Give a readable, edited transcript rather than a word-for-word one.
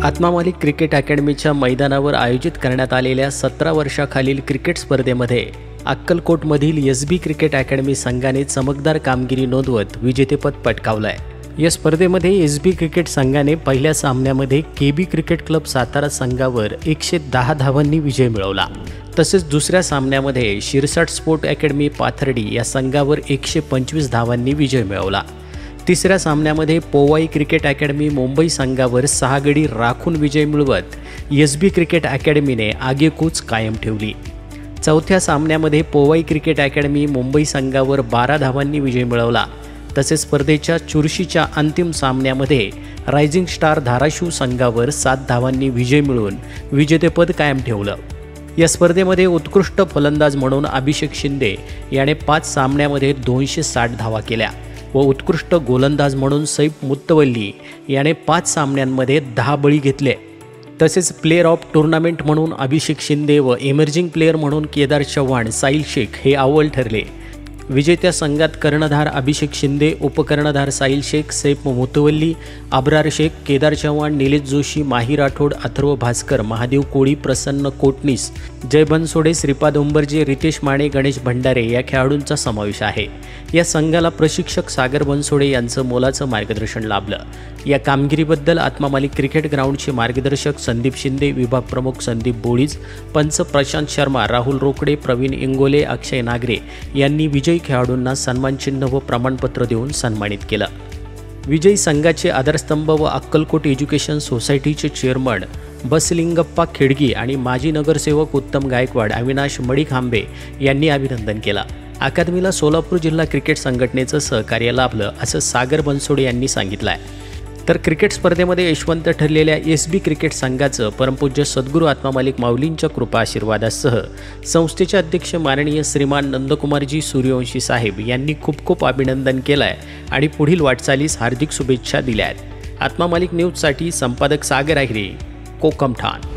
आत्मा मालिक क्रिकेट अकॅडमीच्या मैदानावर आयोजित करण्यात आलेल्या 17 वर्षाखालील क्रिकेट स्पर्धेमध्ये अक्कलकोटमधील एसबी क्रिकेट अकॅडमी संघाने चमकदार कामगिरी नोंदवत विजेतेपद पटकावलं आहे। या स्पर्धेमध्ये एसबी क्रिकेट संघाने पहिल्या सामन्यामध्ये केबी क्रिकेट क्लब सातारा संघावर 110 धावांनी विजय मिळवला। तसेच दुसऱ्या सामन्यामध्ये शिरसाट स्पोर्ट अकॅडमी पाथर्डी या संघावर 125 धावांनी विजय मिळवला। तिसऱ्या सामन्यामध्ये पोवाई क्रिकेट अकॅडमी मुंबई संघावर 6 गडी राखून विजय मिळवत एसबी क्रिकेट अकॅडमीने आगेकूच कायम ठेवली। चौथ्या सामन्यामध्ये पोवाई क्रिकेट अकॅडमी मुंबई संघावर 12 धावांनी विजय मिळवला। तसेच स्पर्धेच्या चुरशीच्या अंतिम सामन्यामध्ये रायझिंग स्टार धाराशिव संघावर 7 धावांनी विजय मिळवून विजेतेपद कायम ठेवलं। या स्पर्धेमध्ये उत्कृष्ट फलंदाज म्हणून अभिषेक शिंदे याने 5 सामन्यामध्ये 260 धावा केल्या व उत्कृष्ट गोलंदाज म्हणून सैफ मुत्तवल्ली याने 5 सामन्यांमध्ये 10 बळी घेतले। तसेच प्लेयर ऑफ टुर्नामेंट म्हणून अभिषेक शिंदे व इमर्जिंग प्लेयर म्हणून केदार चव्हाण, साहिल शेख हे अव्वल ठरले। विजेत्या संघात कर्णधार अभिषेक शिंदे, उपकर्णधार साहिल शेख, सैफ मुत्तवल्ली, अब्रार शेख, केदार चव्हाण, निलेश जोशी, माही राठोड, अथर्व भास्कर, महादेव कोळी, प्रसन्न कोटनीस, जय बनसोडे, श्रीपाद उंबरजे, रितेश माने, गणेश भंडारे या खेळाडूंचा समावेश आहे। या संघाला प्रशिक्षक सागर बनसोडे यांचं मोलाचं मार्गदर्शन लाभलं। या कामगिरीबद्दल आत्मा मालिक क्रिकेट ग्राउंडचे मार्गदर्शक संदीप शिंदे, विभाग प्रमुख संदीप बोळीज, पंच प्रशांत शर्मा, राहुल रोकडे, प्रवीण इंगोले, अक्षय नागरे यांनी विजयी खेळाडूंना सन्मानचिन्ह व प्रमाणपत्र देऊन सन्मानित केलं। विजयी संघाचे आधारस्तंभ व अक्कलकोट एज्युकेशन सोसायटीचे चेअरमन बसलिंगप्पा खेडगी आणि माजी नगरसेवक उत्तम गायकवाड, अविनाश मडीखांबे यांनी अभिनंदन केलं। अकादमीला सोलापूर जिल्हा क्रिकेट संघटनेचं सहकार्य लाभलं असं सागर बनसोडे यांनी सांगितलं आहे। तर क्रिकेट स्पर्धेमध्ये यशवंत ठरलेल्या एसबी क्रिकेट संघाचं परमपूज्य सद्गुरू आत्मा मालिक माऊलींच्या कृपा आशीर्वादासह संस्थेचे अध्यक्ष माननीय श्रीमान नंदकुमारजी सूर्यवंशी साहेब यांनी खूप खूप अभिनंदन केलं आहे आणि पुढील वाटचालीस हार्दिक शुभेच्छा दिल्या आहेत। आत्मा मालिक न्यूजसाठी संपादक सागर आहिरे, कोकम ठाण।